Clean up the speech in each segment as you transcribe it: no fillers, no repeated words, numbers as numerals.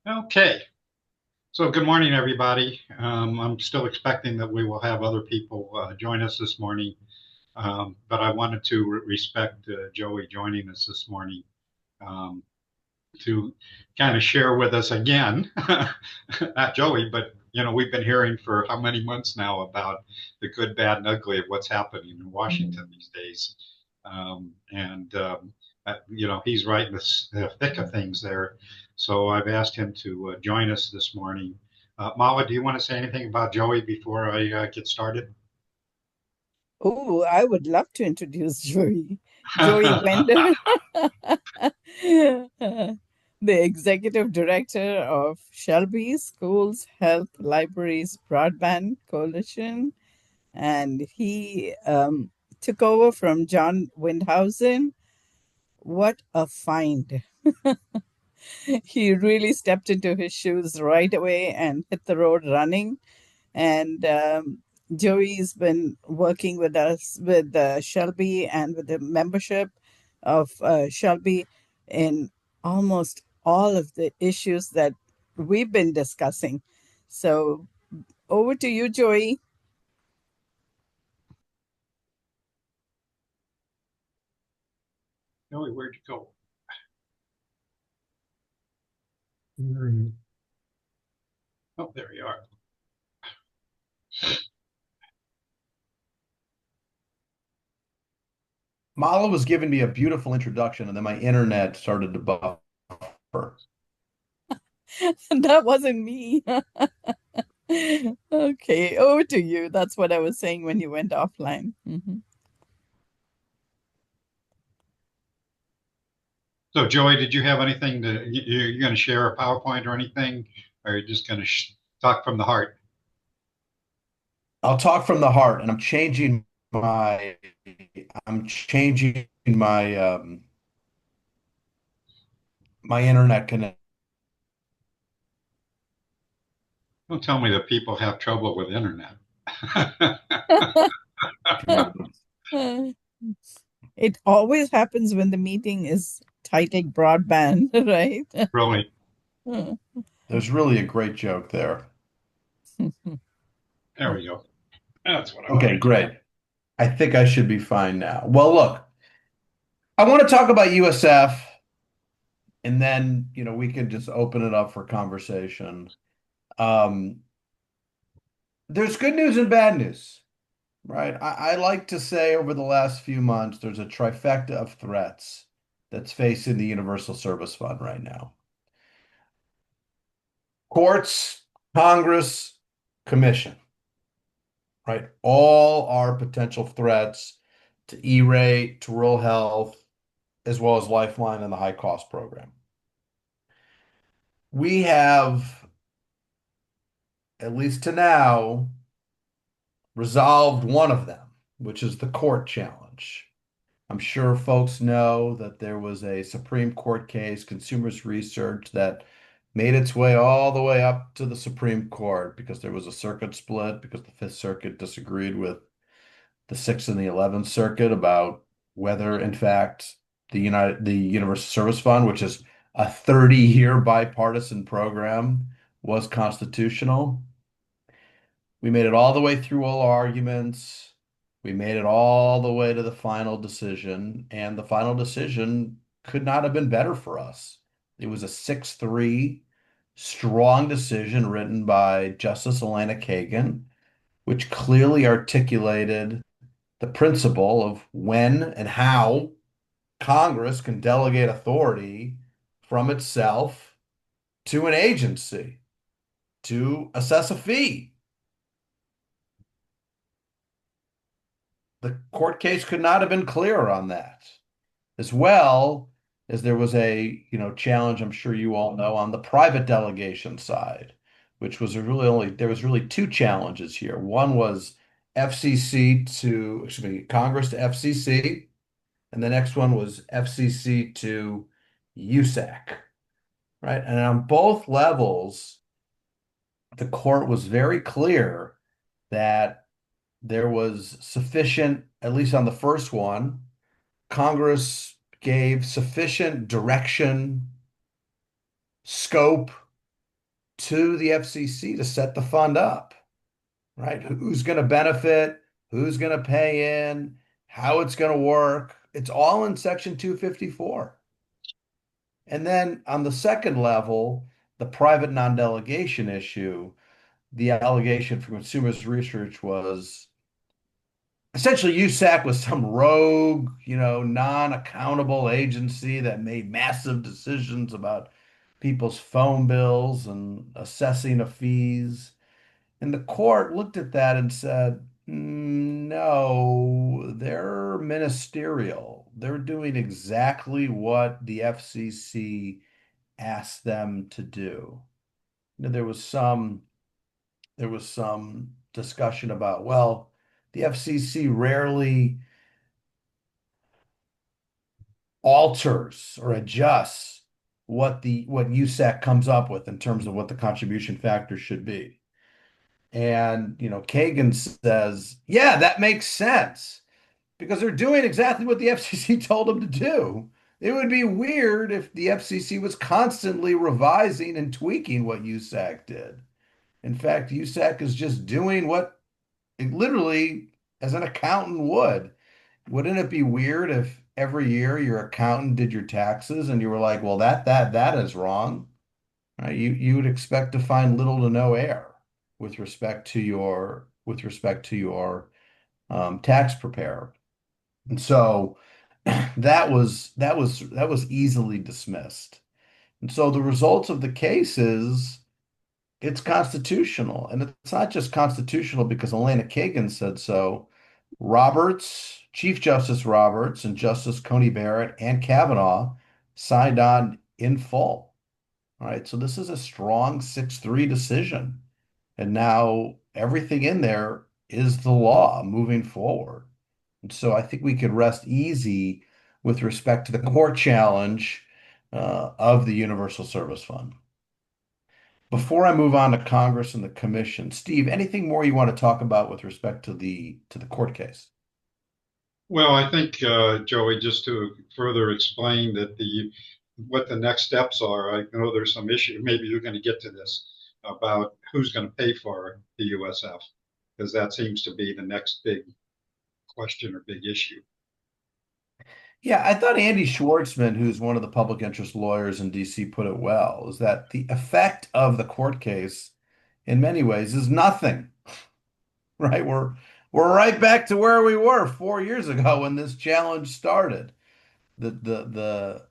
Okay, so good morning, everybody. I'm still expecting that we will have other people join us this morning, but I wanted to respect Joey joining us this morning um, to kind of share with us again, not Joey, but we've been hearing for how many months now about the good, bad, and ugly of what's happening in Washington these days. He's right in the thick of things there. So I've asked him to join us this morning. Mala, do you want to say anything about Joey before I get started? Oh, I would love to introduce Joey. Joey Wender, the executive director of Shelby Schools Health Libraries Broadband Coalition. And he took over from John Windhausen. What a find. He really stepped into his shoes right away and hit the road running. And Joey's been working with us with Shelby and with the membership of Shelby in almost all of the issues that we've been discussing. So over to you, Joey. Joey, where'd you go? Oh, there you are. Mala was giving me a beautiful introduction, and then my internet started to buffer. That wasn't me. Okay, over to you. That's what I was saying when you went offline. So, Joey, did you have anything you're going to share a PowerPoint or anything, or are you just going to talk from the heart? I'll talk from the heart, and my I'm changing my internet connection. Don't tell me that people have trouble with internet. It always happens when the meeting is titled broadband, right? Really. There's really a great joke there. There we go. That's what I Okay, wanted. great. I think I should be fine now. Well, look, I want to talk about USF, and then, we can just open it up for conversation. Um, there's good news and bad news. Right. I like to say over the last few months, there's a trifecta of threats that's facing the Universal Service Fund right now. Courts, Congress, Commission, right? All are potential threats to E-rate, to rural health, as well as Lifeline and the high cost program. We have, at least to now, resolved one of them, which is the court challenge. I'm sure folks know that there was a Supreme Court case, Consumers Research, that made its way all the way up to the Supreme Court because there was a circuit split because the Fifth Circuit disagreed with the Sixth and the 11th Circuit about whether, in fact, the Universal Service Fund, which is a 30-year bipartisan program, was constitutional. We made it all the way through all arguments. We made it all the way to the final decision, and the final decision could not have been better for us. It was a 6-3 strong decision written by Justice Elena Kagan, which clearly articulated the principle of when and how Congress can delegate authority from itself to an agency to assess a fee. The court case could not have been clearer on that, as well as there was a, challenge I'm sure you all know on the private delegation side, which was there was really two challenges here. One was Congress to FCC, and the next one was FCC to USAC, right? And on both levels, the court was very clear that there was sufficient, at least on the first one, Congress gave sufficient direction, scope, to the FCC to set the fund up, right? Who's going to benefit, who's going to pay in, how it's going to work. It's all in Section 254. And then on the second level, the private non-delegation issue, the allegation from Consumers Research was essentially USAC was some rogue, non-accountable agency that made massive decisions about people's phone bills and assessing of fees. And the court looked at that and said, no, they're ministerial. They're doing exactly what the FCC asked them to do. There was some discussion about, well, the FCC rarely alters or adjusts what USAC comes up with in terms of what the contribution factor should be. And, Kagan says, yeah, that makes sense because they're doing exactly what the FCC told them to do. It would be weird if the FCC was constantly revising and tweaking what USAC did. In fact, USAC is just doing what it literally as an accountant would. Wouldn't it be weird if every year your accountant did your taxes and you were like, well, that is wrong, right? You would expect to find little to no error with respect to your tax preparer. And so that was easily dismissed. And so the results of the case is it's constitutional. And it's not just constitutional because Elena Kagan said so. Chief Justice Roberts and Justice Coney Barrett and Kavanaugh signed on in full. All right, so this is a strong 6-3 decision. And now everything in there is the law moving forward. And so I think we could rest easy with respect to the court challenge of the Universal Service Fund. Before I move on to Congress and the Commission, Steve, anything more you want to talk about with respect to the court case? Well, I think, Joey, just to further explain that what the next steps are, I know there's some issue, maybe you're going to get to this, about who's going to pay for the USF, because that seems to be the next big question or big issue. Yeah, I thought Andy Schwartzman, who's one of the public interest lawyers in DC, put it well, is that the effect of the court case in many ways is nothing, right? We're right back to where we were 4 years ago when this challenge started. The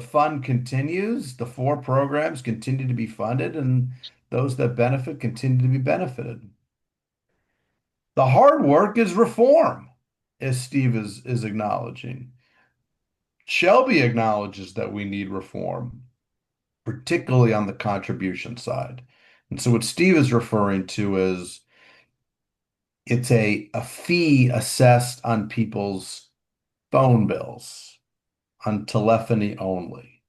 fund continues, the four programs continue to be funded, and those that benefit continue to be benefited. The hard work is reform, as Steve is acknowledging. Shelby acknowledges that we need reform, particularly on the contribution side. And so what Steve is referring to is it's a fee assessed on people's phone bills, on telephony only.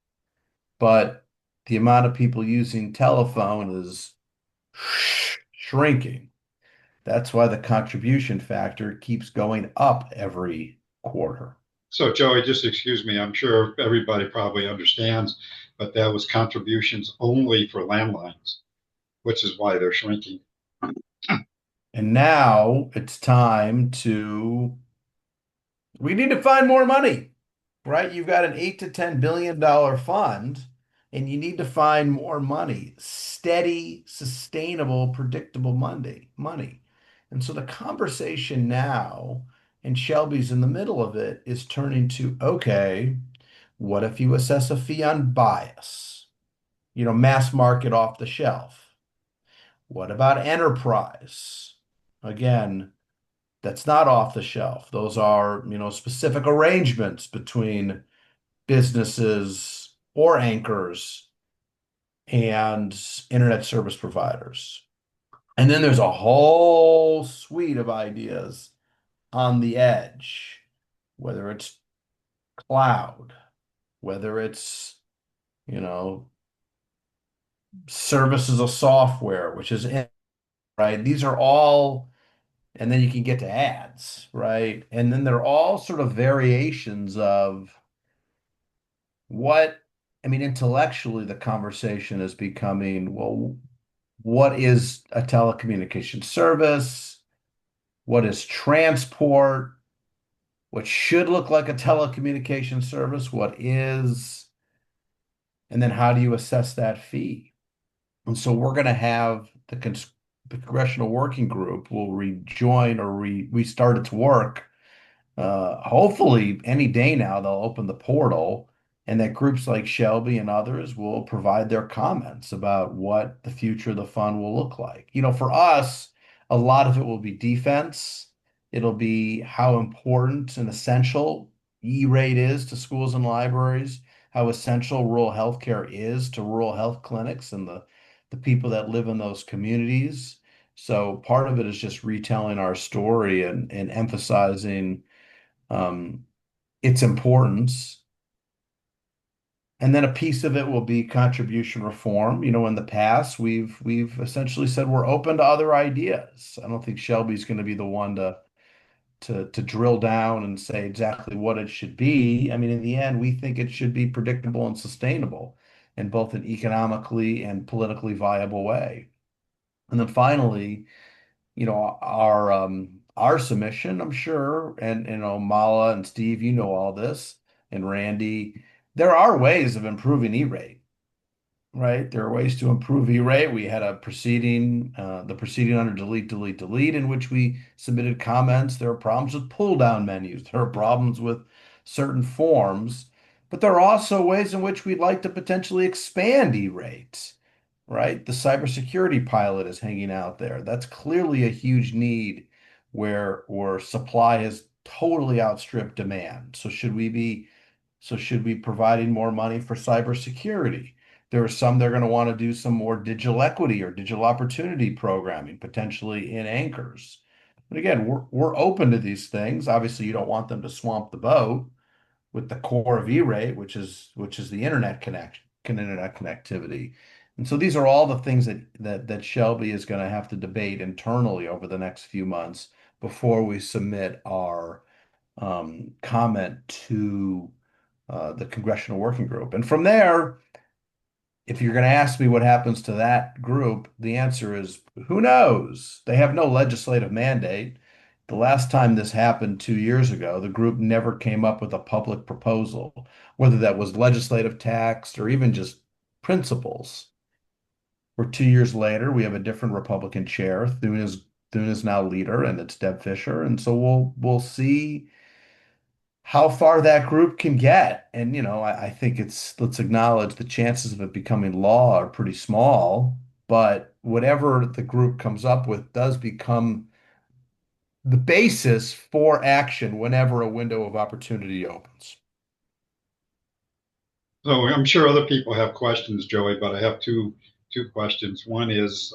But the amount of people using telephone is shrinking. That's why the contribution factor keeps going up every quarter. So, Joey, just excuse me, I'm sure everybody probably understands, but that was contributions only for landlines, which is why they're shrinking. And now it's time we need to find more money, right? You've got an $8 to $10 billion fund, and you need to find more money, steady, sustainable, predictable money. And so the conversation now, and Shelby's in the middle of it, is turning to, okay, what if you assess a fee on bias? Mass market off the shelf. What about enterprise? Again, that's not off the shelf. Those are, specific arrangements between businesses or anchors and internet service providers. And then there's a whole suite of ideas on the edge, whether it's cloud, whether it's, services of software, which is right. These are all, and then you can get to ads, right? And then they're all sort of variations of intellectually, the conversation is becoming, well, what is a telecommunication service? What is transport? What should look like a telecommunication service? What is? And then how do you assess that fee? And so we're going to have the Congressional Working Group will rejoin or restart its work. Hopefully, any day now, they'll open the portal, and that groups like Shelby and others will provide their comments about what the future of the fund will look like. For us, a lot of it will be defense. It'll be how important and essential E-rate is to schools and libraries, how essential rural healthcare is to rural health clinics and the people that live in those communities. So part of it is just retelling our story and emphasizing um, its importance. And then a piece of it will be contribution reform. In the past, we've essentially said we're open to other ideas. I don't think Shelby's going to be the one to drill down and say exactly what it should be. I mean, in the end, we think it should be predictable and sustainable in both an economically and politically viable way. And then finally, our submission, I'm sure, and Mala and Steve, all this, and Randy, there are ways of improving E-rate, right? There are ways to improve E-rate. We had a proceeding, the proceeding under delete, delete, delete, in which we submitted comments. There are problems with pull down menus. There are problems with certain forms, but there are also ways in which we'd like to potentially expand E-rates, right? The cybersecurity pilot is hanging out there. That's clearly a huge need where supply has totally outstripped demand. So should we be providing more money for cybersecurity? There are some they're going to want to do some more digital equity or digital opportunity programming, potentially in anchors. But again, we're open to these things. Obviously, you don't want them to swamp the boat with the core of E-rate, which is the internet connectivity. And so these are all the things that Shelby is going to have to debate internally over the next few months before we submit our comment to the Congressional Working Group. And from there, if you're going to ask me what happens to that group, the answer is who knows? They have no legislative mandate. The last time this happened 2 years ago, the group never came up with a public proposal, whether that was legislative text or even just principles. We're 2 years later, we have a different Republican chair. Thune is now leader, and it's Deb Fisher. And so we'll see how far that group can get. And, I think let's acknowledge the chances of it becoming law are pretty small, but whatever the group comes up with does become the basis for action whenever a window of opportunity opens. So I'm sure other people have questions, Joey, but I have two questions. One is,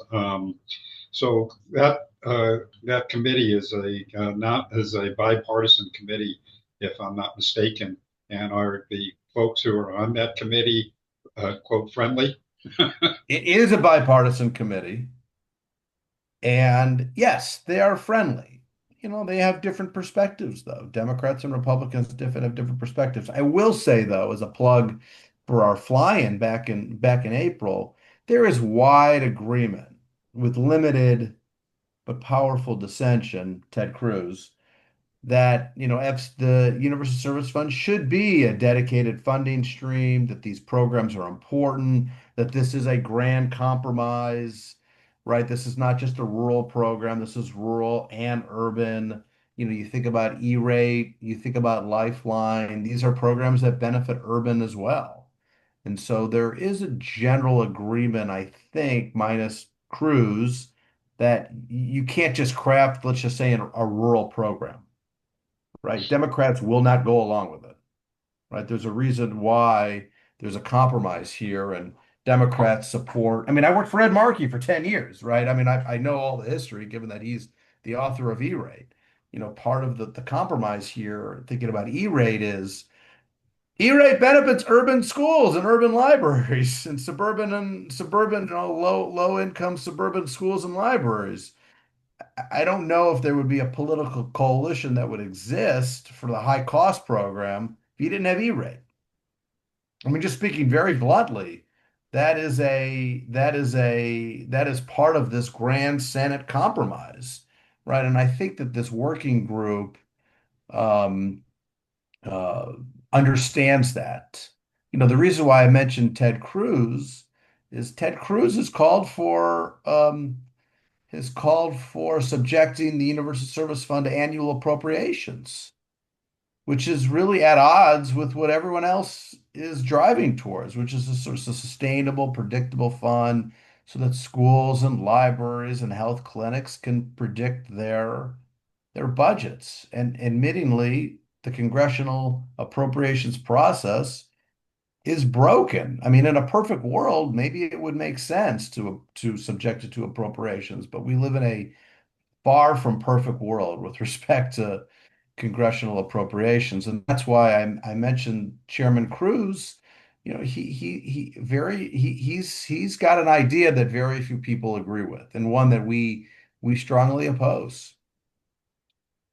so that committee is a not is a bipartisan committee, if I'm not mistaken. And are the folks who are on that committee quote friendly? It is a bipartisan committee. And yes, they are friendly. They have different perspectives, though. Democrats and Republicans have different perspectives. I will say, though, as a plug for our fly-in back in April, there is wide agreement with limited but powerful dissension, Ted Cruz, that the Universal Service Fund should be a dedicated funding stream, that these programs are important, that this is a grand compromise, right? This is not just a rural program, this is rural and urban. You think about E-rate, you think about Lifeline, these are programs that benefit urban as well. And so there is a general agreement, I think, minus Cruz, that you can't just craft, let's just say, a rural program, right? Democrats will not go along with it, right? There's a reason why there's a compromise here, and Democrats support. I mean, I worked for Ed Markey for 10 years, right? I mean, I know all the history, given that he's the author of E-rate. Part of the compromise here, thinking about E-rate, is E-rate benefits urban schools and urban libraries and suburban, low income suburban schools and libraries. I don't know if there would be a political coalition that would exist for the high cost program if you didn't have E-rate. I mean, just speaking very bluntly, that is part of this grand Senate compromise, right? And I think that this working group um, uh, understands that. You know, the reason why I mentioned Ted Cruz is Ted Cruz has called for subjecting the Universal Service Fund to annual appropriations, which is really at odds with what everyone else is driving towards, which is a sort of sustainable, predictable fund so that schools and libraries and health clinics can predict their budgets. And admittingly, the congressional appropriations process is broken. I mean, in a perfect world, maybe it would make sense to subject it to appropriations, but we live in a far from perfect world with respect to congressional appropriations, and that's why I mentioned Chairman Cruz. You know, he's got an idea that very few people agree with, and one that we strongly oppose.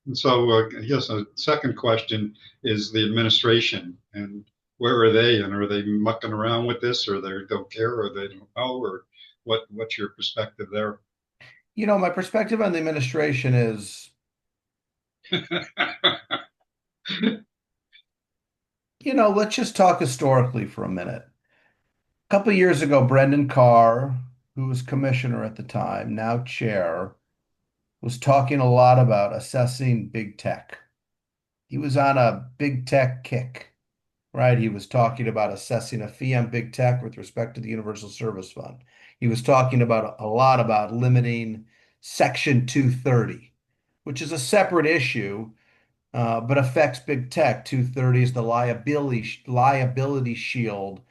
And so, yes, a second question is the administration, and where are they? And are they mucking around with this, or they don't care, or they don't know, or what's your perspective there? You know, my perspective on the administration is, you know, let's just talk historically for a minute. A couple of years ago, Brendan Carr, who was commissioner at the time, now chair, was talking a lot about assessing big tech. He was on a big tech kick, right? He was talking about assessing a fee on big tech with respect to the Universal Service Fund. He was talking about a lot about limiting Section 230, which is a separate issue, but affects big tech. 230 is the liability shield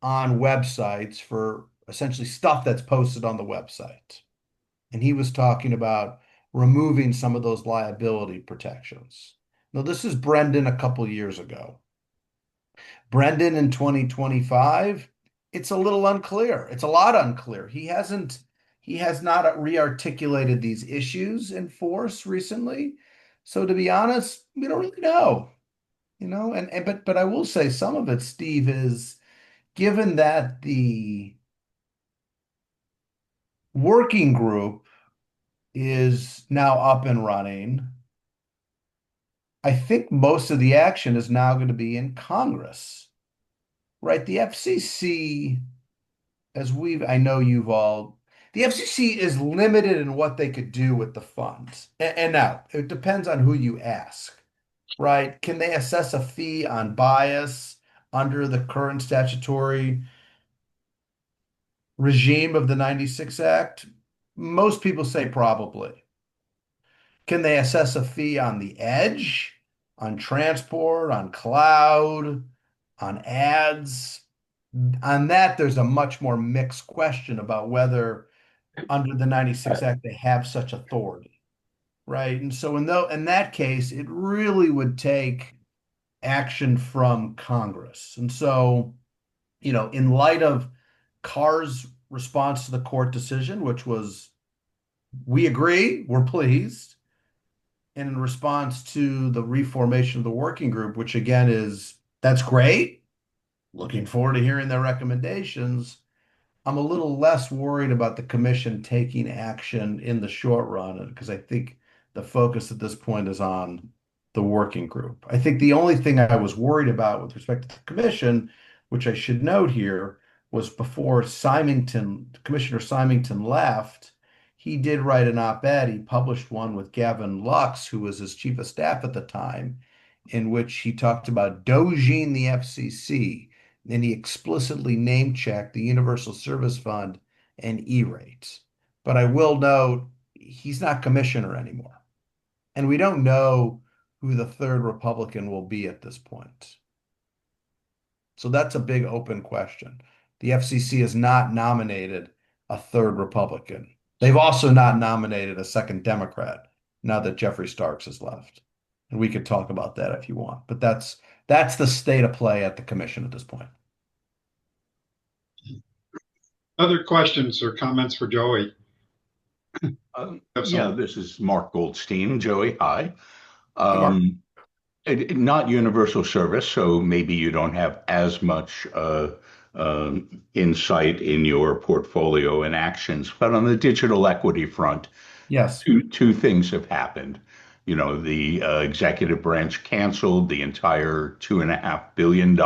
on websites for essentially stuff that's posted on the website. And he was talking about removing some of those liability protections. Now, this is Brendan a couple years ago. Brendan in 2025, it's a little unclear. It's a lot unclear. He has not re-articulated these issues in force recently. So to be honest, we don't really know, you know, and but I will say some of it, Steve, is given that the working group is now up and running, I think most of the action is now going to be in Congress, right? The FCC, I know you've all, the FCC is limited in what they could do with the funds. And now it depends on who you ask, right? Can they assess a fee on bias under the current statutory regime of the 96 Act? Most people say probably. Can they assess a fee on the edge, on transport, on cloud, on ads? On that, there's a much more mixed question about whether under the 96 Act they have such authority, right? And so in that case, it really would take action from Congress. And so, you know, in light of Carr's response to the court decision, which was, we agree, we're pleased, and in response to the reformation of the working group, which again is, that's great. Looking forward to hearing their recommendations. I'm a little less worried about the commission taking action in the short run because I think the focus at this point is on the working group. I think the only thing I was worried about with respect to the commission, which I should note here, was before Commissioner Symington left, he did write an op-ed. He published one with Gavin Lux, who was his chief of staff at the time, in which he talked about doging the FCC, and he explicitly name-checked the Universal Service Fund and E-rates. But I will note he's not commissioner anymore, and we don't know who the third Republican will be at this point. So that's a big open question. The FCC has not nominated a third Republican. They've also not nominated a second Democrat now that Jeffrey Starks has left. And we could talk about that if you want, but that's the state of play at the commission at this point. Other questions or comments for Joey? Yeah, this is Mark Goldstein. Joey, hi. Hey, Mark. Not universal service, so maybe you don't have as much insight in your portfolio and actions. But on the digital equity front, Yes. two things have happened. The executive branch canceled the entire $2.5 billion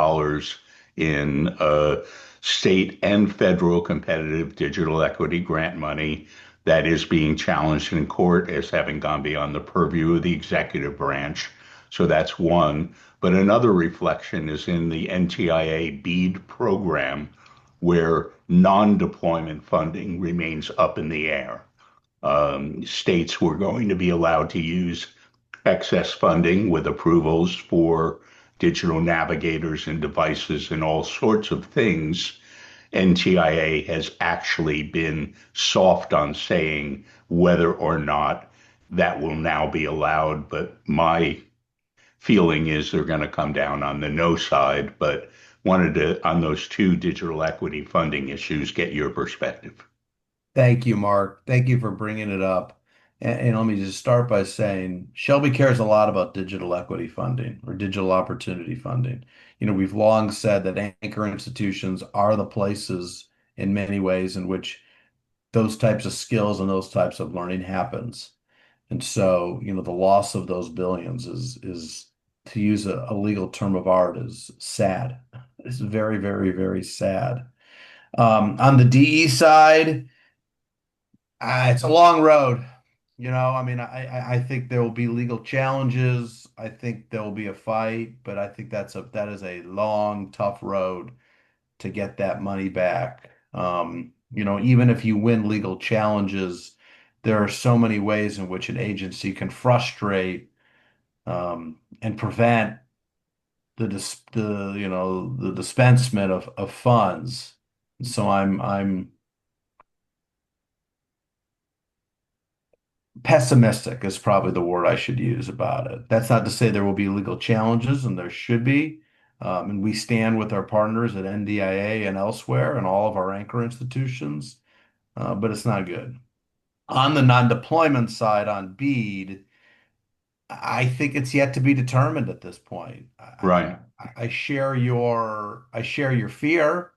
in state and federal competitive digital equity grant money that is being challenged in court as having gone beyond the purview of the executive branch. So that's one. But another reflection is in the NTIA BEAD program, where non-deployment funding remains up in the air. States were going to be allowed to use excess funding with approvals for digital navigators and devices and all sorts of things. NTIA has actually been soft on saying whether or not that will now be allowed, but my feeling is they're going to come down on the no side, but wanted to, on those two digital equity funding issues, get your perspective. Thank you, Mark. Thank you for bringing it up. And let me just start by saying Shelby cares a lot about digital equity funding or digital opportunity funding. We've long said that anchor institutions are the places in many ways in which those types of skills and those types of learning happens. And so, the loss of those billions is to use a legal term of art, is sad. It's very, very, very sad. On the DE side, it's a long road. I mean, I think there will be legal challenges. I think there will be a fight, but I think that is a long, tough road to get that money back. Even if you win legal challenges, there are so many ways in which an agency can frustrate and prevent the dispensement of funds. So I'm pessimistic is probably the word I should use about it. That's not to say there will be legal challenges, and there should be. And we stand with our partners at NDIA and elsewhere and all of our anchor institutions, but it's not good. On the non-deployment side, on BEAD, I think it's yet to be determined at this point. Right. I share your fear,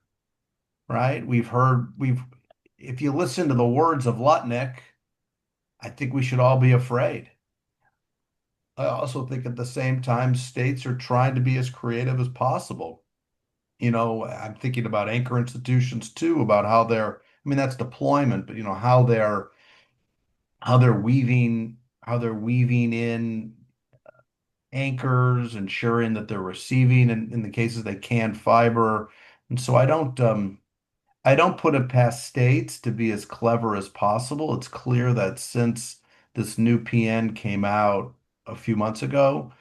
right? If you listen to the words of Lutnick, I think we should all be afraid. I also think at the same time, states are trying to be as creative as possible. I'm thinking about anchor institutions too, about I mean, that's deployment, but how they're weaving in anchors, ensuring that they're receiving in the cases they can fiber. And so I don't put it past states to be as clever as possible. It's clear that since this new PN came out a few months ago,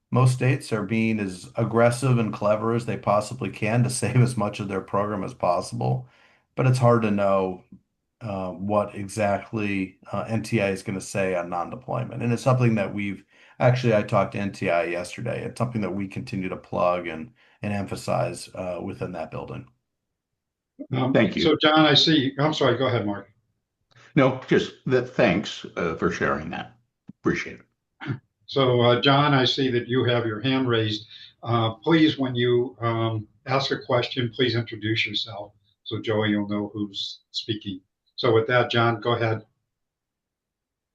most states are being as aggressive and clever as they possibly can to save as much of their program as possible. But it's hard to know what exactly NTI is going to say on non-deployment. And it's something that I talked to NTI yesterday. It's something that we continue to plug and emphasize within that building. Thank you. So, John, I see. I'm sorry. Go ahead, Mark. No, just that. Thanks for sharing that. Appreciate it. So, John, I see that you have your hand raised. Please, when you ask a question, please introduce yourself so Joey will know who's speaking. So, with that, John, go ahead.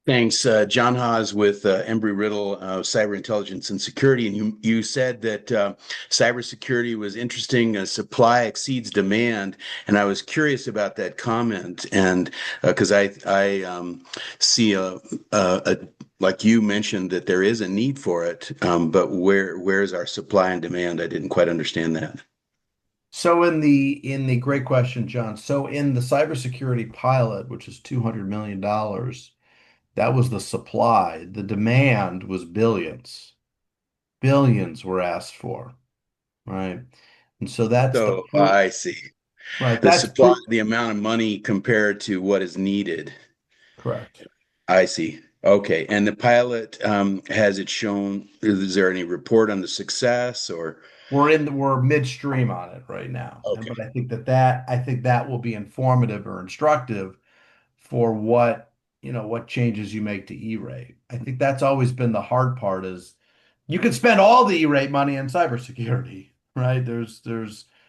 Thanks. John Haas with Embry-Riddle Cyber Intelligence and Security. And you said that cybersecurity was interesting, supply exceeds demand. And I was curious about that comment. And because I see like you mentioned that there is a need for it, but where's our supply and demand? I didn't quite understand that. So in the great question, John. So in the cybersecurity pilot, which is $200 million, that was the supply. The demand was billions. Billions were asked for, right? And so that's the So I see. right. The That's supply, the amount of money compared to what is needed. correct. I see. Okay. And the pilot, has it shown, is there any report on the success or? We're midstream on it right now. Okay. But I think that will be informative or instructive for what changes you make to E-rate. I think that's always been the hard part is you could spend all the E-rate money in cybersecurity, right?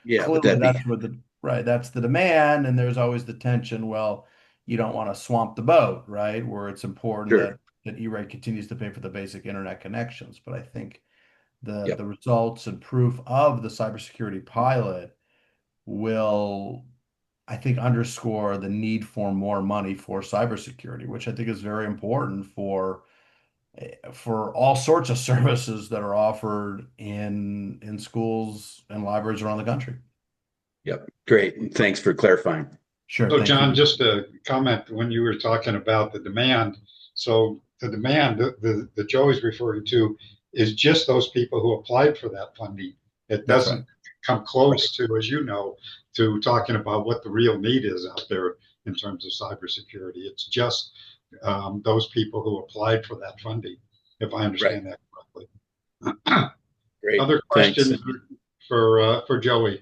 Yeah, but clearly that'd be that's where that's the demand, and there's always the tension. Well, you don't want to swamp the boat, right? Where it's important sure. that E-rate continues to pay for the basic internet connections. But I think the Yep. results and proof of the cybersecurity pilot will, I think, underscore the need for more money for cybersecurity, which I think is very important for all sorts of services that are offered in schools and libraries around the country. Yep. Great. And thanks for clarifying. Sure, So, thank John, you. just a comment when you were talking about the demand. So, the demand that Joey's referring to is just those people who applied for that funding. It That's right. doesn't come close to, as you know, to talking about what the real need is out there in terms of cybersecurity. It's just those people who applied for that funding, if I Right. understand that correctly. Great. Other Thanks. questions for Joey?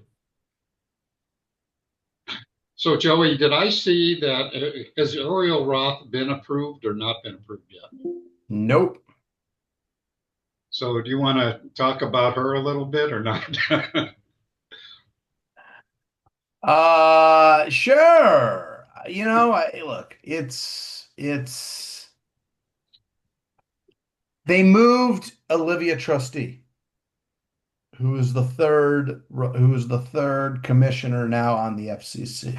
So, Joey, did I see that has Oriole Roth been approved or not been approved yet? Nope. So, do you want to talk about her a little bit or not? Sure. Look, they moved Olivia Trustee, who is the third commissioner now on the FCC.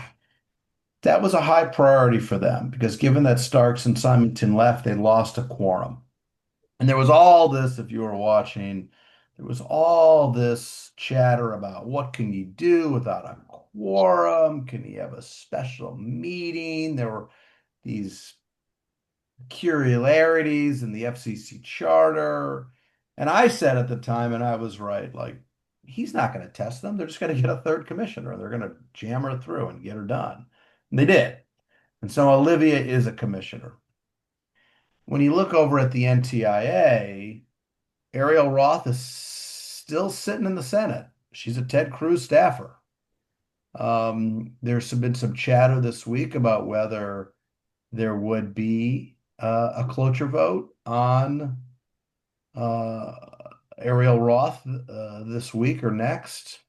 That was a high priority for them because given that Starks and Symington left, they lost a quorum. And there was all this, if you were watching, there was all this chatter about what can you do without a quorum? Can you have a special meeting? There were these peculiarities in the FCC charter. And I said at the time, and I was right, like, he's not going to test them. They're just going to get a third commissioner. They're going to jam her through and get her done. And they did. And so Olivia is a commissioner. When you look over at the NTIA, Ariel Roth is still sitting in the Senate. She's a Ted Cruz staffer. There's been some chatter this week about whether there would be a cloture vote on uh, Ariel Roth this week or next.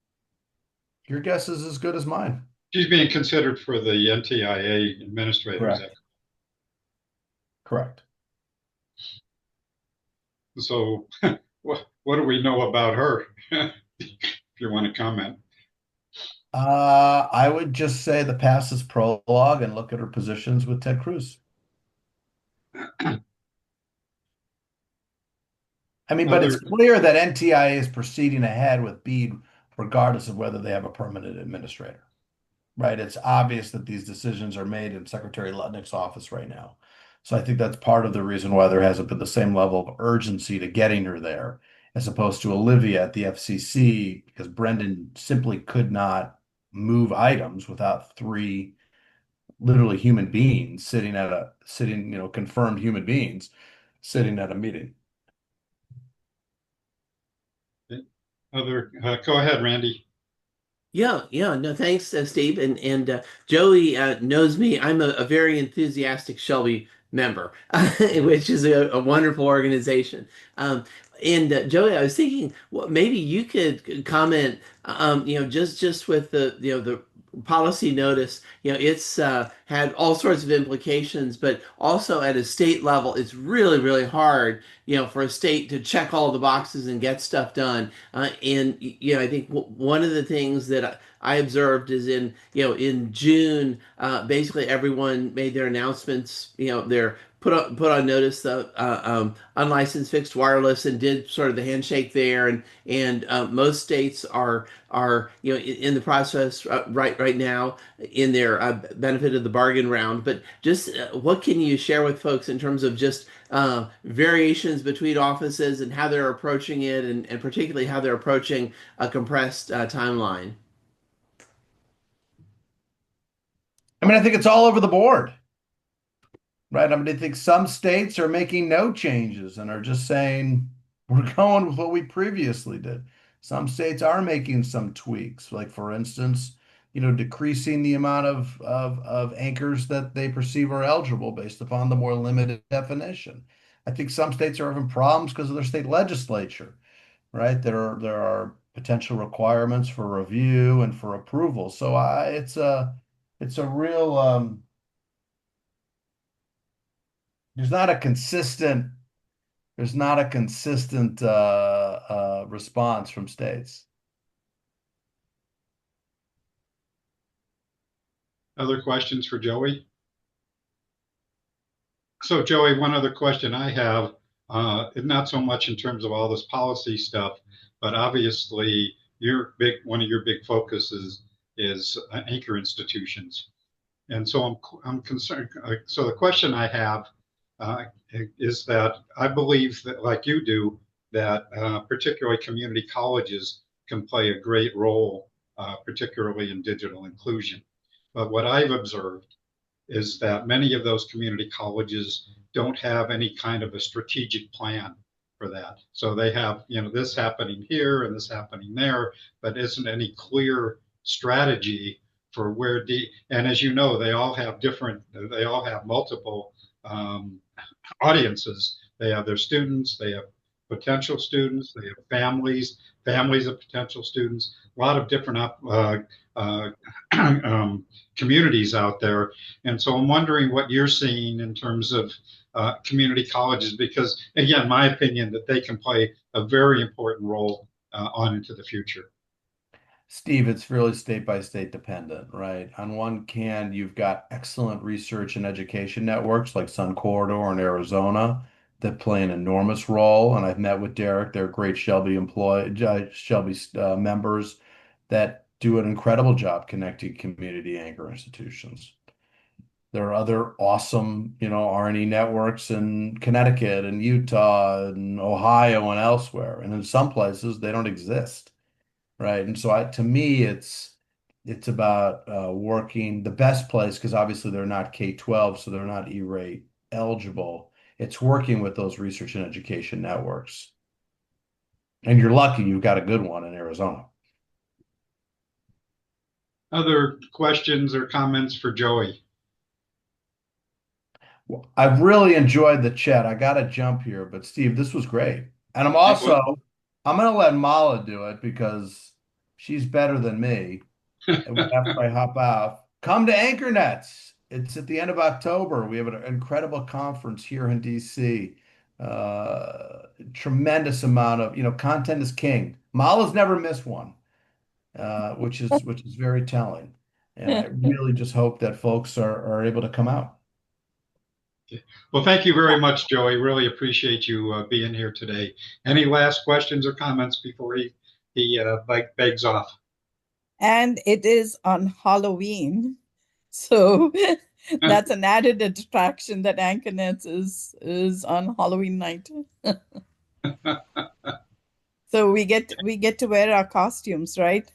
Your guess is as good as mine. She's being considered for the NTIA administrator. Is that Correct. Correct. so? What do we know about her? If you want to comment. I would just say the past is prologue and look at her positions with Ted Cruz. I mean, but it's Other, clear that NTIA is proceeding ahead with BEAD regardless of whether they have a permanent administrator, right? It's obvious that these decisions are made in Secretary Lutnick's office right now. So I think that's part of the reason why there hasn't been the same level of urgency to getting her there, as opposed to Olivia at the FCC, because Brendan simply could not move items without three literally human beings confirmed human beings sitting at a meeting. go ahead, Randy. Yeah, no, thanks, Steve. And Joey knows me. I'm a very enthusiastic Shelby member, which is a wonderful organization. And Joey, I was thinking, well, maybe you could comment, just with the policy notice. It's had all sorts of implications, but also at a state level, it's really, really hard, for a state to check all the boxes and get stuff done. And I think one of the things that I observed is in June, basically everyone made their announcements. They're put on notice the unlicensed fixed wireless and did sort of the handshake there, and most states are in the process right now in their benefit of the bargain round. But just what can you share with folks in terms of just variations between offices and how they're approaching it, and particularly how they're approaching a compressed timeline? I mean, I think it's all over the board, right? I mean, I think some states are making no changes and are just saying we're going with what we previously did. Some states are making some tweaks, like for instance, decreasing the amount of anchors that they perceive are eligible based upon the more limited definition. I think some states are having problems because of their state legislature, right? There are potential requirements for review and for approval. So it's a real there's not a consistent response from states. Other questions for Joey? So Joey, one other question I have, not so much in terms of all this policy stuff, but obviously one of your big focuses is anchor institutions. And so I'm concerned. So the question I have uh, is that I believe that, like you do, that particularly community colleges can play a great role, particularly in digital inclusion. But what I've observed is that many of those community colleges don't have any kind of a strategic plan for that. So they have, this happening here and this happening there, but isn't any clear strategy for and as you know, they all have multiple audiences. They have their students, they have potential students, they have families of potential students, a lot of different uh, communities out there. And so I'm wondering what you're seeing in terms of community colleges, because again, my opinion that they can play a very important role on into the future. Steve, it's really state by state dependent, right? On one hand, you've got excellent research and education networks like Sun Corridor in Arizona that play an enormous role. And I've met with Derek, they're great Shelby members that do an incredible job connecting community anchor institutions. There are other awesome, R&E networks in Connecticut and Utah and Ohio and elsewhere. And in some places, they don't exist. Right. And so to me, it's about working the best place because obviously they're not K-12, so they're not E-rate eligible. It's working with those research and education networks. And you're lucky you've got a good one in Arizona. Other questions or comments for Joey? Well, I've really enjoyed the chat. I got to jump here, but Steve, this was great. And I'm going to let Mala do it because she's better than me. And after I hop out, come to AnchorNets. It's at the end of October. We have an incredible conference here in DC. Tremendous amount of, content is king. Mala's never missed one, which is very telling. And I really just hope that folks are able to come out. Well, thank you very much, Joey. Really appreciate you being here today. Any last questions or comments before he begs off? And it is on Halloween. So that's an added attraction that Anchornets is on Halloween night. So we get to wear our costumes, right?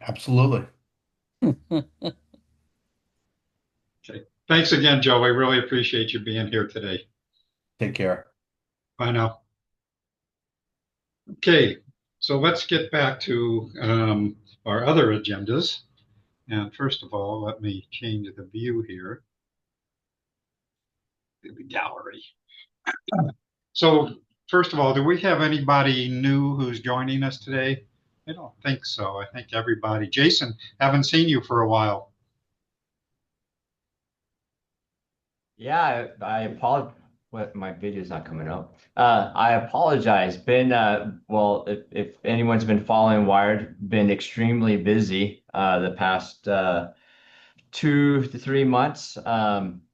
Absolutely. Okay. Thanks again, Joey. Really appreciate you being here today. Take care. Bye now. Okay, so let's get back to our other agendas. And first of all, let me change the view here. The gallery. So first of all, do we have anybody new who's joining us today? I don't think so. I think everybody. Jason, haven't seen you for a while. Yeah, I apologize. What my video's not coming up. I apologize. Been well, if anyone's been following Wired, been extremely busy the past 2 to 3 months,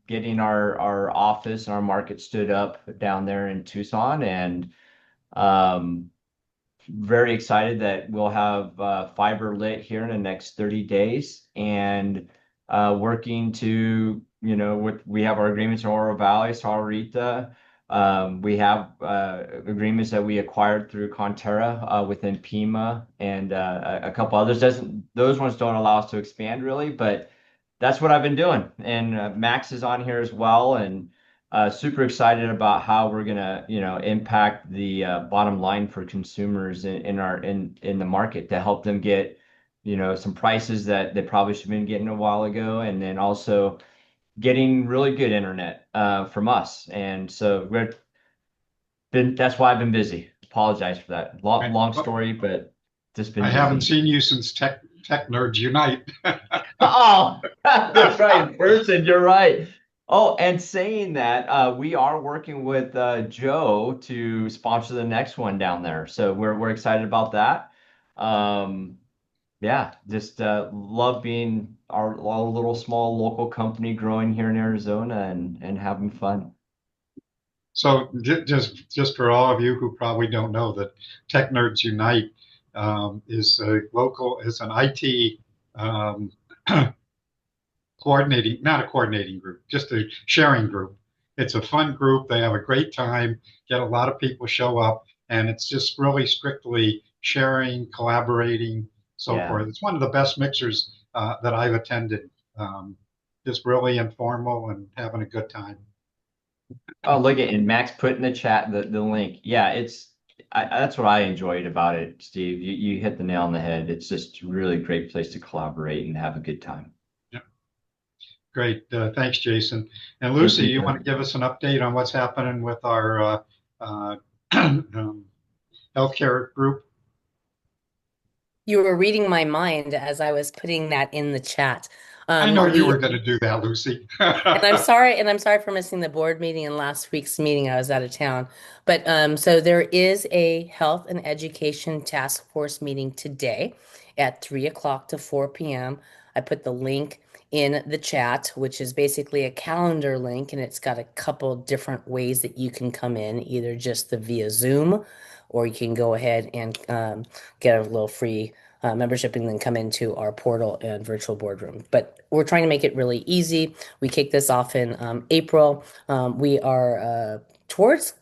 getting our office and our market stood up down there in Tucson, and um, very excited that we'll have fiber lit here in the next 30 days and working to, we have our agreements in Oro Valley, Sahuarita. We have agreements that we acquired through Conterra within Pima and a couple others. Those ones don't allow us to expand really, but that's what I've been doing. And Max is on here as well, and super excited about how we're gonna, impact the bottom line for consumers in the market to help them get, some prices that they probably should have been getting a while ago, and then also getting really good internet from us. And so that's why I've been busy. Apologize for that. Long story, but just I been haven't busy. seen you since Tech Nerds Unite. Oh, that's right. In person, you're right. Oh, and saying that, we are working with Joe to sponsor the next one down there. So we're excited about that. Um, yeah, just love being our little small local company growing here in Arizona and having fun. So just for all of you who probably don't know that Tech Nerds Unite is an IT um, coordinating, not a coordinating group, just a sharing group. It's a fun group. They have a great time, get a lot of people show up, and it's just really strictly sharing, collaborating, so Yeah. forth. It's one of the best mixers that I've attended. Just really informal and having a good time. Oh, look at and Max put in the chat the link. Yeah, that's what I enjoyed about it, Steve. You hit the nail on the head. It's just a really great place to collaborate and have a good time. Yeah, great. Thanks, Jason. And Thank Lucy, you, you want sir. to give us an update on what's happening with our healthcare group? You were reading my mind as I was putting that in the chat. I know you We were going to do that, Lucy. and I'm sorry for missing the board meeting and last week's meeting. I was out of town. But so there is a health and education task force meeting today at 3 o'clock to 4 p.m. I put the link in the chat, which is basically a calendar link, and it's got a couple different ways that you can come in, either just the via Zoom, or you can go ahead and get a little free membership and then come into our portal and virtual boardroom. But we're trying to make it really easy. We kick this off in April. We are towards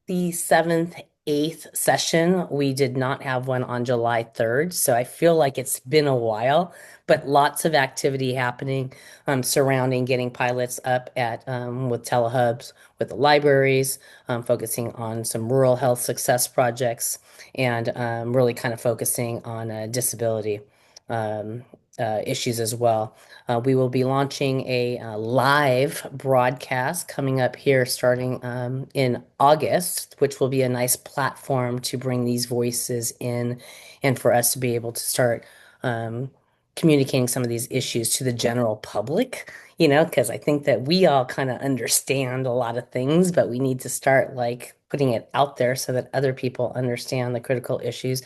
the seventh, eighth session. We did not have one on July 3rd. So I feel like it's been a while, but lots of activity happening surrounding getting pilots up at with telehubs, with the libraries, focusing on some rural health success projects, and really kind of focusing on disability um, issues as well. We will be launching a live broadcast coming up here starting in August, which will be a nice platform to bring these voices in and for us to be able to start um, communicating some of these issues to the general public, because I think that we all kind of understand a lot of things, but we need to start like putting it out there so that other people understand the critical issues.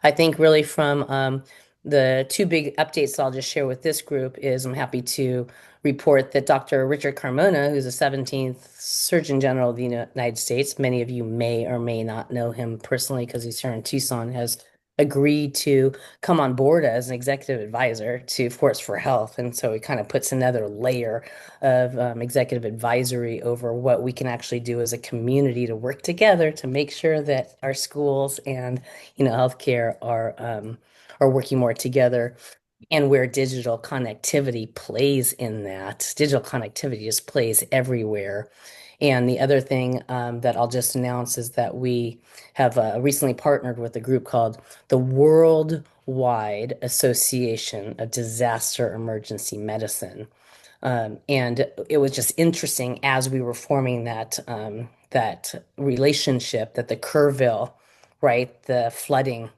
I think really from the two big updates I'll just share with this group is I'm happy to report that Dr. Richard Carmona, who's the 17th Surgeon General of the United States, many of you may or may not know him personally because he's here in Tucson, has agreed to come on board as an executive advisor to Force for Health. And so it kind of puts another layer of executive advisory over what we can actually do as a community to work together to make sure that our schools and, healthcare are working more together, and where digital connectivity plays in that. Digital connectivity just plays everywhere. And the other thing that I'll just announce is that we have recently partnered with a group called the Worldwide Association of Disaster Emergency Medicine. And it was just interesting as we were forming that relationship that the Kerrville, right, the flooding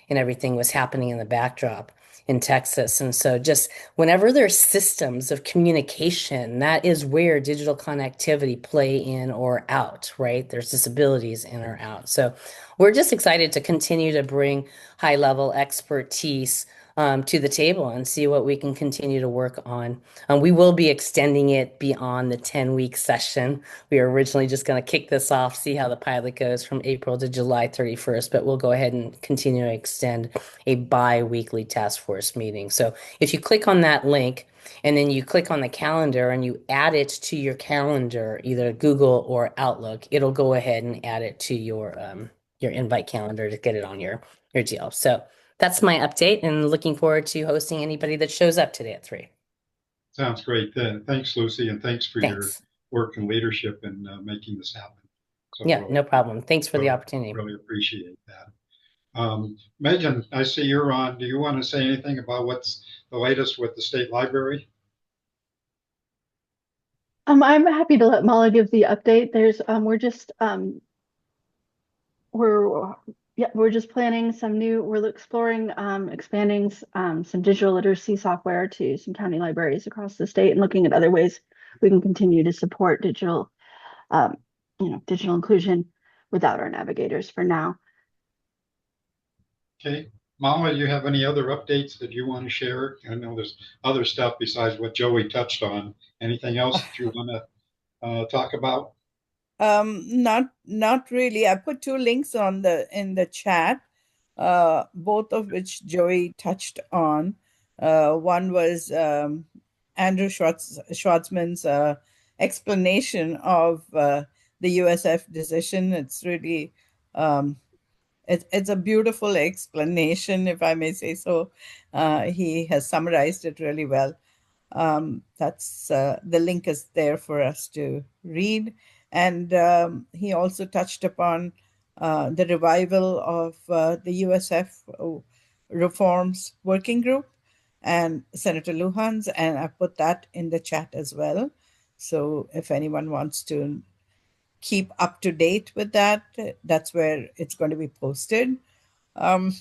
and everything was happening in the backdrop in Texas. And so just whenever there's systems of communication, that is where digital connectivity play in or out, right? There's disabilities in or out. So we're just excited to continue to bring high level expertise to the table and see what we can continue to work on. We will be extending it beyond the 10-week session. We were originally just going to kick this off, see how the pilot goes from April to July 31st, but we'll go ahead and continue to extend a bi-weekly task force meeting. So if you click on that link and then you click on the calendar and you add it to your calendar, either Google or Outlook, it'll go ahead and add it to your invite calendar to get it on your deal. So that's my update, and looking forward to hosting anybody that shows up today at 3. Sounds great. Thanks, Lucy, and thanks for your Thanks. work and leadership in making this happen. So Yeah, no problem. Thanks for the opportunity. really appreciate that. Megan, I see you're on. Do you want to say anything about what's the latest with the state library? I'm happy to let Mala give the update. We're Yeah, we're just planning we're exploring expanding some digital literacy software to some county libraries across the state and looking at other ways we can continue to support um, digital inclusion without our navigators for now. Okay. Mama, you have any other updates that you want to share? I know there's other stuff besides what Joey touched on. Anything else that you want to talk about? Not really. I put two links in the chat, both of which Joey touched on. One was Schwartzman's explanation of the USF decision. It's really it's a beautiful explanation, if I may say so. He has summarized it really well. That's the link is there for us to read. And he also touched upon the revival of the USF reforms working group and Senator Lujan's, and I put that in the chat as well. So if anyone wants to keep up to date with that, that's where it's going to be posted. Um,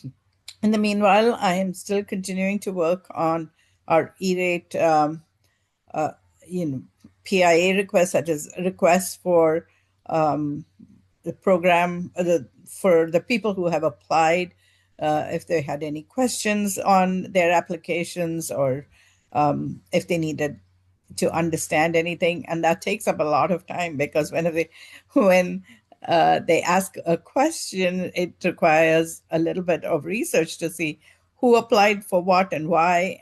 in the meanwhile, I am still continuing to work on our E-rate uh, you know, PIA requests, that is requests for um, the program, for the people who have applied, if they had any questions on their applications or if they needed to understand anything. And that takes up a lot of time because when they ask a question, it requires a little bit of research to see who applied for what and why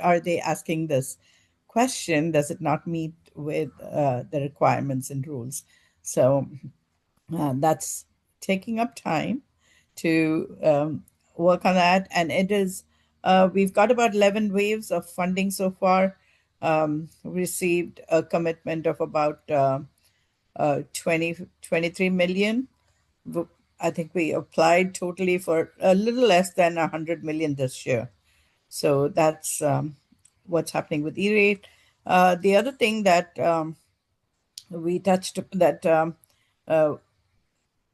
are they asking this question. Does it not meet with the requirements and rules? So that's taking up time to work on that. And we've got about 11 waves of funding so far. Received a commitment of about 23 million. I think we applied totally for a little less than 100 million this year. So that's what's happening with E-rate. The other thing that we touched that uh,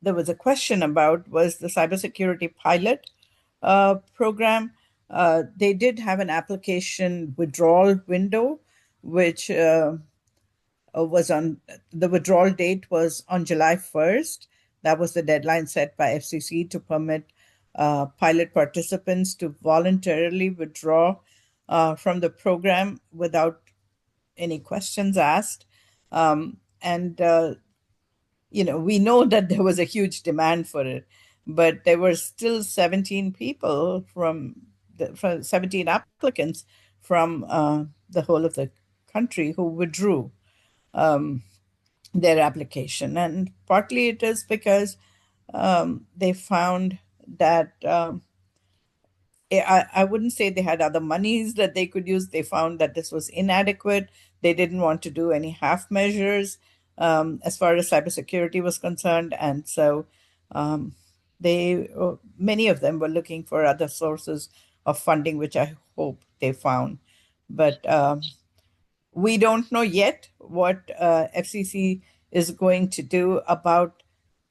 there was a question about was the cybersecurity pilot program. They did have an application withdrawal window, which was on the withdrawal date was on July 1st. That was the deadline set by FCC to permit pilot participants to voluntarily withdraw from the program without any questions asked. And we know that there was a huge demand for it, but there were still 17 people from 17 applicants from the whole of the country who withdrew um, their application. And partly it is because they found that I wouldn't say they had other monies that they could use. They found that this was inadequate. They didn't want to do any half measures as far as cybersecurity was concerned. And so many of them were looking for other sources of funding, which I hope they found. But we don't know yet what FCC is going to do about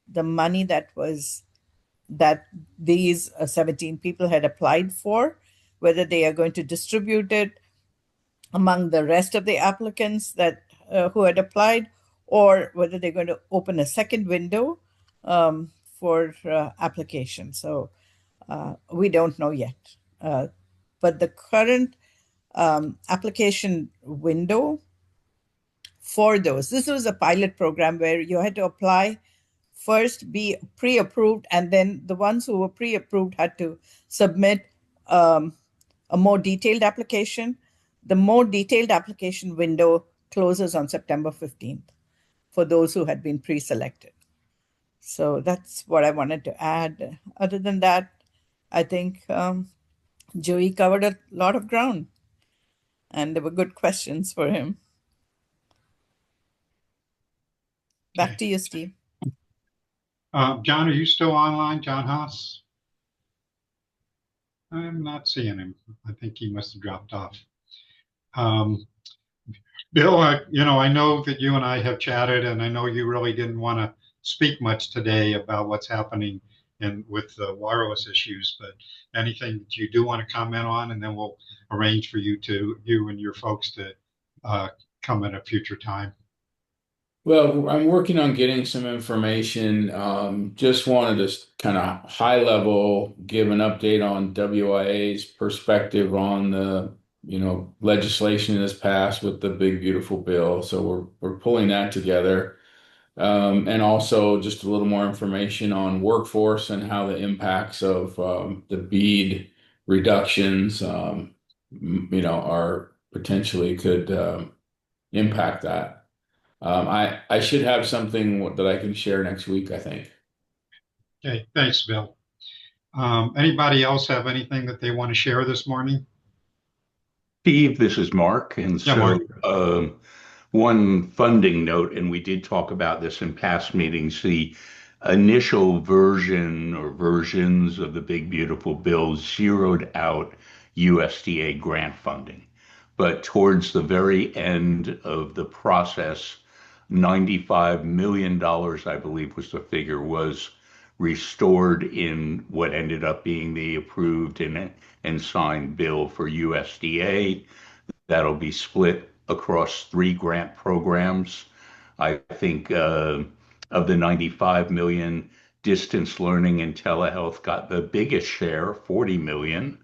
the money that these 17 people had applied for, whether they are going to distribute it among the rest of the applicants that who had applied, or whether they're going to open a second window for application. So we don't know yet. But the current application window for this was a pilot program where you had to apply first, be pre-approved, and then the ones who were pre-approved had to submit a more detailed application. The more detailed application window closes on September 15th for those who had been pre-selected. So that's what I wanted to add. Other than that, I think Joey covered a lot of ground, and there were good questions for him. Back Okay. to you, Steve. John, are you still online, John Haas? I'm not seeing him. I think he must have dropped off. Bill, I know that you and I have chatted, and I know you really didn't want to speak much today about what's happening and with the wireless issues. But anything that you do want to comment on, and then we'll arrange for you and your folks to uh, come at a future time. Well, I'm working on getting some information. Just wanted to kind of high level give an update on WIA's perspective on the, legislation that's passed with the big beautiful bill. So we're pulling that together. And also just a little more information on workforce and how the impacts of the bead reductions, are potentially could impact that. I should have something that I can share next week, I think. Okay, thanks, Bill. Anybody else have anything that they want to share this morning? Steve, this is Mark. And Yeah, so, Mark. one funding note, and we did talk about this in past meetings, the initial version or versions of the Big Beautiful Bill zeroed out USDA grant funding. But towards the very end of the process, $95 million, I believe was the figure, was restored in what ended up being the approved and signed bill for USDA. That'll be split across 3 grant programs. I think of the 95 million, distance learning and telehealth got the biggest share, 40 million.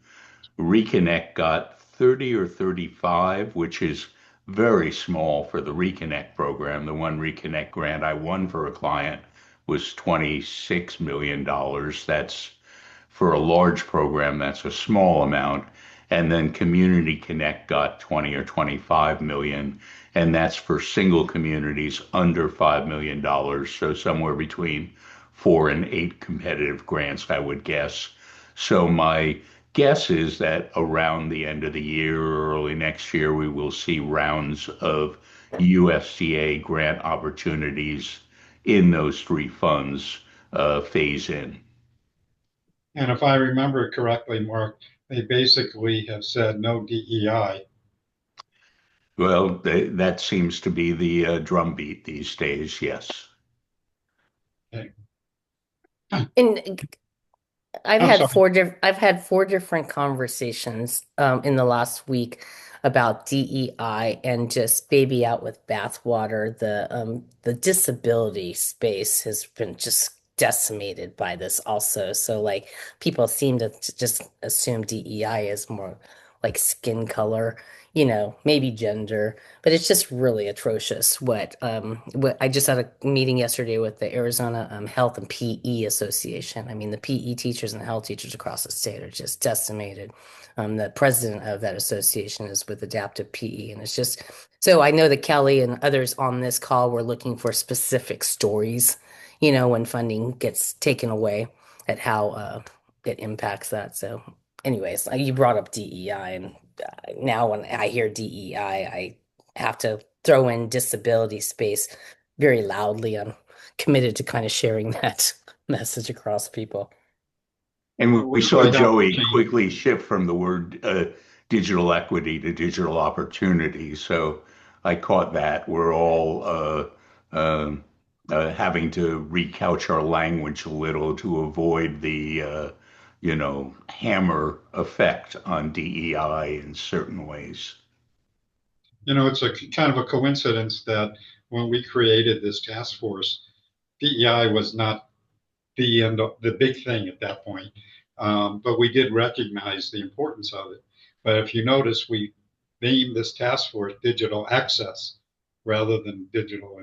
Reconnect got 30 or 35, which is very small for the Reconnect program. The one Reconnect grant I won for a client was $26 million. That's for a large program, that's a small amount. And then Community Connect got 20 or 25 million, and that's for single communities under $5 million. So somewhere between 4 and 8 competitive grants, I would guess. So my guess is that around the end of the year or early next year, we will see rounds of USDA grant opportunities in those 3 funds phase in. And if I remember correctly, Mark, they basically have said no DEI. Well, that seems to be the drumbeat these days, yes. Okay. And I'm sorry. I've had 4 different conversations in the last week about DEI and just baby out with bathwater. The disability space has been just decimated by this also. So like people seem to just assume DEI is more like skin color, maybe gender, but it's just really atrocious what I just had a meeting yesterday with the Arizona Health and PE Association. I mean, the PE teachers and the health teachers across the state are just decimated. The president of that association is with Adaptive PE, and it's just so I know that Kelly and others on this call were looking for specific stories, when funding gets taken away at how it impacts that. So anyways, you brought up DEI, and now when I hear DEI, I have to throw in disability space very loudly. I'm committed to kind of sharing that message across people. And Well, we we saw really don't Joey change. quickly shift from the word digital equity to digital opportunity. So I caught that. We're all uh, having to recouch our language a little to avoid the, hammer effect on DEI in certain ways. It's a kind of a coincidence that when we created this task force, DEI was not the big thing at that point. But we did recognize the importance of it. But if you notice, we named this task force digital access rather than digital.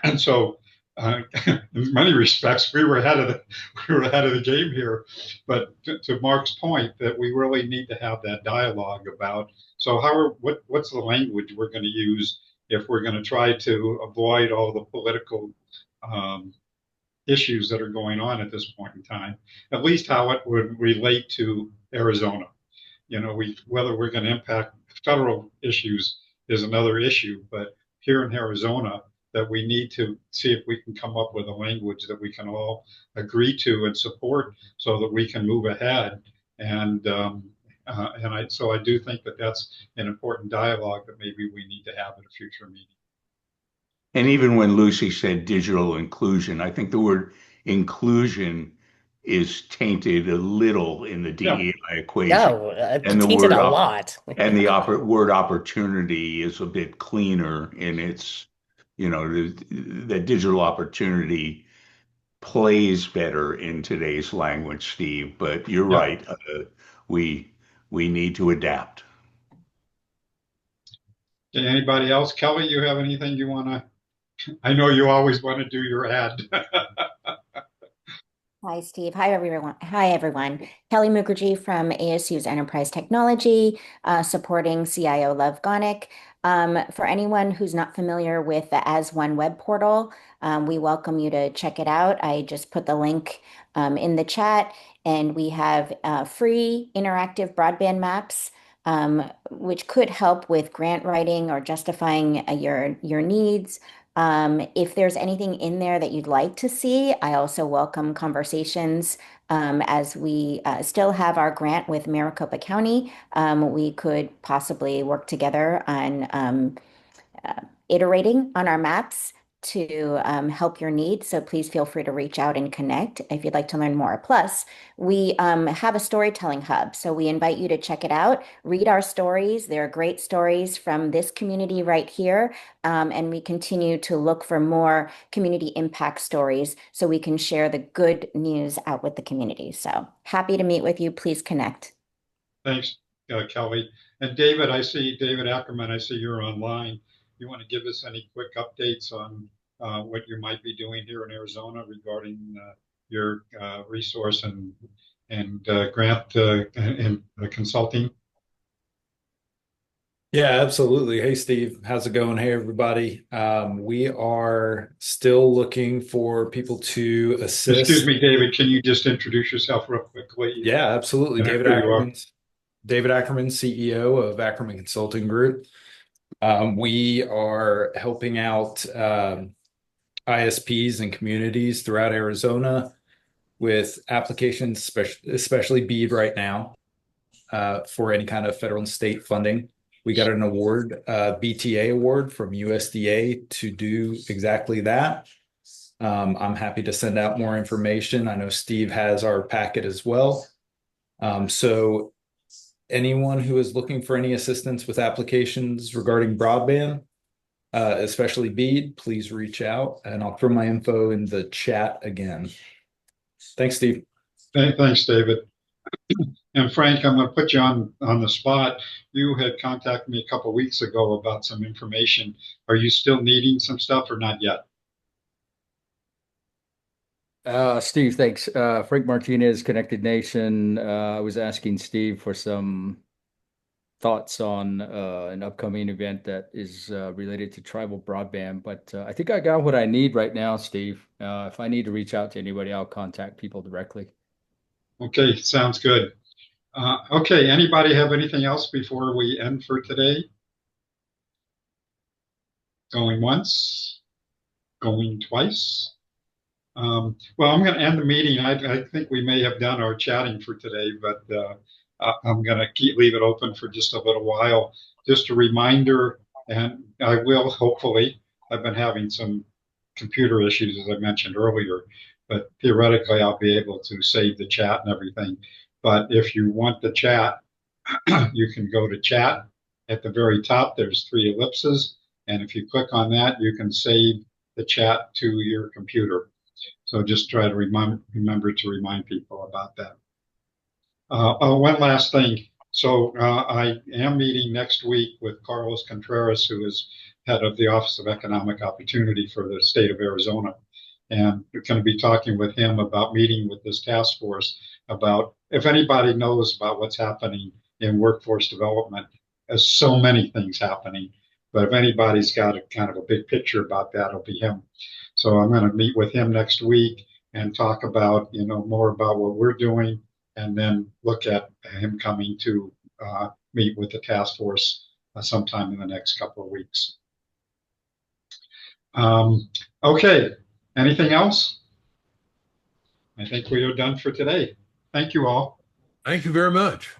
And so, in many respects, we were ahead of the game here. But to Mark's point, that we really need to have that dialogue about. So, what's the language we're going to use if we're going to try to avoid all the political um, issues that are going on at this point in time, at least how it would relate to Arizona. Whether we're going to impact federal issues is another issue, but here in Arizona, that we need to see if we can come up with a language that we can all agree to and support so that we can move ahead. So I do think that that's an important dialogue that maybe we need to have at a future meeting. And even when Lucy said digital inclusion, I think the word inclusion is tainted a little in the Yeah. DEI equation. No, And the tainted word a op lot. and the word opportunity is a bit cleaner in its, the digital opportunity plays better in today's language, Steve. But you're Yeah. right. We we need to adapt. Okay, anybody else? Kelly, you have anything you want to? I know you always want to do your ad. Hi, Steve. Hi, everyone. Hi, everyone. Kelly Mukherjee from ASU's Enterprise Technology, supporting CIO Lev Gonick. For anyone who's not familiar with the As One web portal, we welcome you to check it out. I just put the link in the chat, and we have free interactive broadband maps, which could help with grant writing or justifying your needs. If there's anything in there that you'd like to see, I also welcome conversations. As we still have our grant with Maricopa County, we could possibly work together on iterating on our maps to help your needs. So please feel free to reach out and connect if you'd like to learn more. Plus, we have a storytelling hub. So we invite you to check it out, read our stories. There are great stories from this community right here. And we continue to look for more community impact stories so we can share the good news out with the community. So happy to meet with you. Please connect. Thanks, Kelly. And David, I see David Ackerman. I see you're online. You want to give us any quick updates on what you might be doing here in Arizona regarding your resource and grant and consulting? Yeah, absolutely. Hey, Steve, how's it going? Hey, everybody. We are still looking for people to Excuse assist. me, David. Can you just introduce yourself real quickly? Yeah, absolutely. And David who you are? Ackerman, CEO of Ackerman Consulting Group. We are helping out ISPs and communities throughout Arizona with applications, especially BEAD right now, for any kind of federal and state funding. We got an award, BTA award from USDA to do exactly that. I'm happy to send out more information. I know Steve has our packet as well. So anyone who is looking for any assistance with applications regarding broadband, especially BEAD, please reach out, and I'll throw my info in the chat again. Thanks, Steve. Thanks, David. And Frank, I'm going to put you on the spot. You had contacted me a couple of weeks ago about some information. Are you still needing some stuff or not yet? Steve, thanks. Frank Martinez, Connected Nation. I was asking Steve for some thoughts on an upcoming event that is related to tribal broadband, but I think I got what I need right now, Steve. If I need to reach out to anybody, I'll contact people directly. Okay, sounds good. Okay, anybody have anything else before we end for today? Going once, going twice. Well, I'm going to end the meeting. I think we may have done our chatting for today, but I'm going to leave it open for just a little while. Just a reminder, and I will hopefully, I've been having some computer issues, as I mentioned earlier, but theoretically, I'll be able to save the chat and everything. But if you want the chat, you can go to chat. At the very top, there's 3 ellipses. And if you click on that, you can save the chat to your computer. So just try to remember to remind people about that. Oh, one last thing. So I am meeting next week with Carlos Contreras, who is head of the Office of Economic Opportunity for the state of Arizona. And we're going to be talking with him about meeting with this task force about if anybody knows about what's happening in workforce development. There's so many things happening, but if anybody's got a kind of a big picture about that, it'll be him. So I'm going to meet with him next week and talk about, more about what we're doing, and then look at him coming to meet with the task force sometime in the next couple of weeks. Okay, anything else? I think we are done for today. Thank you all. Thank you very much.